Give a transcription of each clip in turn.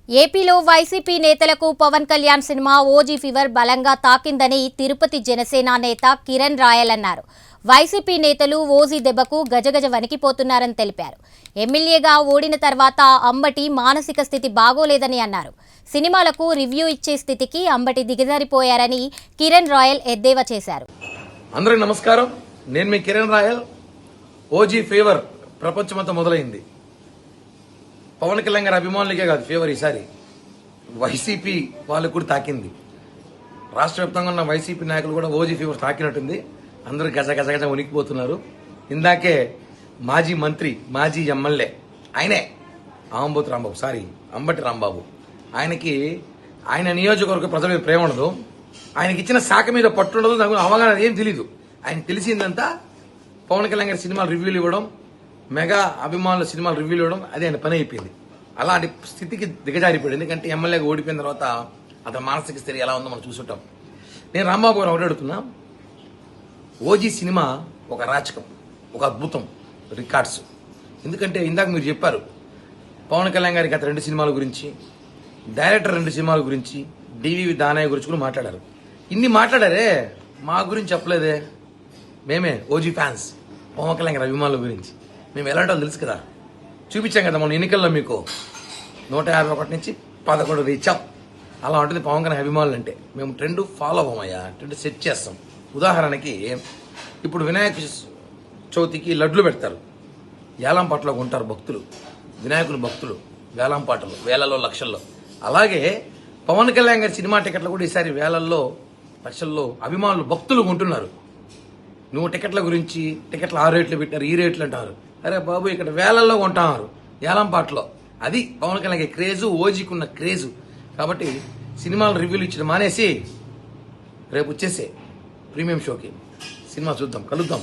ఏపీలో వైసీపీ నేతలకు Pawan Kalyan cinema OG fever బలంగా తాకిందని తిరుపతి జనసేన నేత కిరణ్ రాయల్ అన్నారు. వైసీపీ నేతలు ఓజీ దెబ్బకు గజగజ వణికిపోతున్నారని తెలిపారు. ఎమ్మెల్యేగా ఓడిన తర్వాత అంబటి మానసిక స్థితి బాగోలేదని అన్నారు. సినిమాలకు రివ్యూ ఇచ్చే స్థితికి అంబటి దిగజారిపోయారని కిరణ్ రాయల్ ఎద్దేవా చేశారు. అందరికీ నమస్కారం. నేను మీ కిరణ్ రాయల్. ఓజీ ఫీవర్ ప్రపంచమంతా మొదలైంది. పవన్ కళ్యాణ్ గారి అభిమానులకే కాదు ఫీవర్, ఈసారి వైసీపీ వాళ్ళకు కూడా తాకింది. రాష్ట్ర వ్యాప్తంగా ఉన్న వైసీపీ నాయకులు కూడా ఓజీ ఫీవర్ తాకినట్టుంది. అందరూ గజ గజ గజ ఉనికిపోతున్నారు. ఇందాకే మాజీ మంత్రి, మాజీ ఎమ్మెల్యే ఆయనే అంబటి రాంబాబు, ఆయన నియోజకవర్గ ప్రజల మీద ప్రేమ ఉండదు, ఆయనకి ఇచ్చిన శాఖ మీద పట్టు ఉండదు, నాకు అవగాహన ఏం తెలీదు. ఆయన తెలిసిందంతా పవన్ కళ్యాణ్ గారి సినిమాలు రివ్యూలు ఇవ్వడం, మెగా అభిమానుల సినిమాలు రివ్యూలు ఇవ్వడం, అది ఆయన పని అయిపోయింది. అలాంటి స్థితికి దిగజారిపోయింది. ఎందుకంటే ఎమ్మెల్యేగా ఓడిపోయిన తర్వాత అతని మానసిక స్థితి ఎలా ఉందో మనం చూసుంటాం. నేను రాంబాబు గారు ఒకటి అడుగుతున్నా, ఓజీ సినిమా ఒక రాచకం, ఒక అద్భుతం, రికార్డ్స్. ఎందుకంటే ఇందాక మీరు చెప్పారు పవన్ కళ్యాణ్ గారి గత 2 సినిమాల గురించి, డైరెక్టర్ 2 సినిమాల గురించి, డివి దానయ్య గురించి కూడా మాట్లాడారు. ఇన్ని మాట్లాడారే, మా గురించి చెప్పలేదే. మేమే ఓజీ ఫ్యాన్స్, పవన్ కళ్యాణ్ గారి అభిమానుల గురించి మేము ఎలాంటి వాళ్ళు తెలుసు కదా. చూపించాం కదా మన ఎన్నికల్లో మీకు 151 నుంచి 11 రీచాం. అలా ఉంటుంది పవన్ కళ్యాణ్ అభిమానులు అంటే. మేము ట్రెండ్ ఫాలో అవ్వమయ్యా, ట్రెండ్ సెట్ చేస్తాం. ఉదాహరణకి ఇప్పుడు వినాయక చవితికి లడ్లు పెడతారు, వేలంపాటలో ఉంటారు భక్తులు, వినాయకుని భక్తులు, వేలంపాటలు వేలలో లక్షల్లో. అలాగే పవన్ కళ్యాణ్ గారి సినిమా టికెట్లు కూడా ఈసారి వేలల్లో లక్షల్లో అభిమానులు భక్తులు కొంటున్నారు. నువ్వు టికెట్ల గురించి, టికెట్లు 6 రేట్లు పెట్టారు, ఈ రేట్లు అంటారు. అరే బాబు, ఇక్కడ వేలల్లో కొంటున్నారు వేలంపాటలో. అది పవన్ కళ్యాణ్ క్రేజు, ఓజీకున్న క్రేజు. కాబట్టి సినిమాలు రివ్యూలు ఇచ్చడం మానేసి రేపు వచ్చేసే ప్రీమియం షోకి సినిమా చూద్దాం, కలుద్దాం.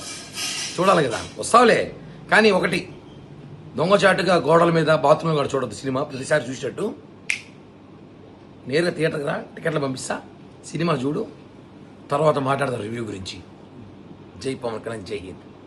చూడాలి కదా, వస్తావులే. కానీ ఒకటి, దొంగచాటుగా గోడల మీద బాత్రూమ్ కూడా చూడద్దు. సినిమా ప్రతిసారి చూసేటట్టు నేరుగా థియేటర్కి రా, టికెట్లు పంపిస్తా, సినిమా చూడు, తర్వాత మాట్లాడదాం రివ్యూ గురించి. జై పవన్ కళ్యాణ్, జై హింద్.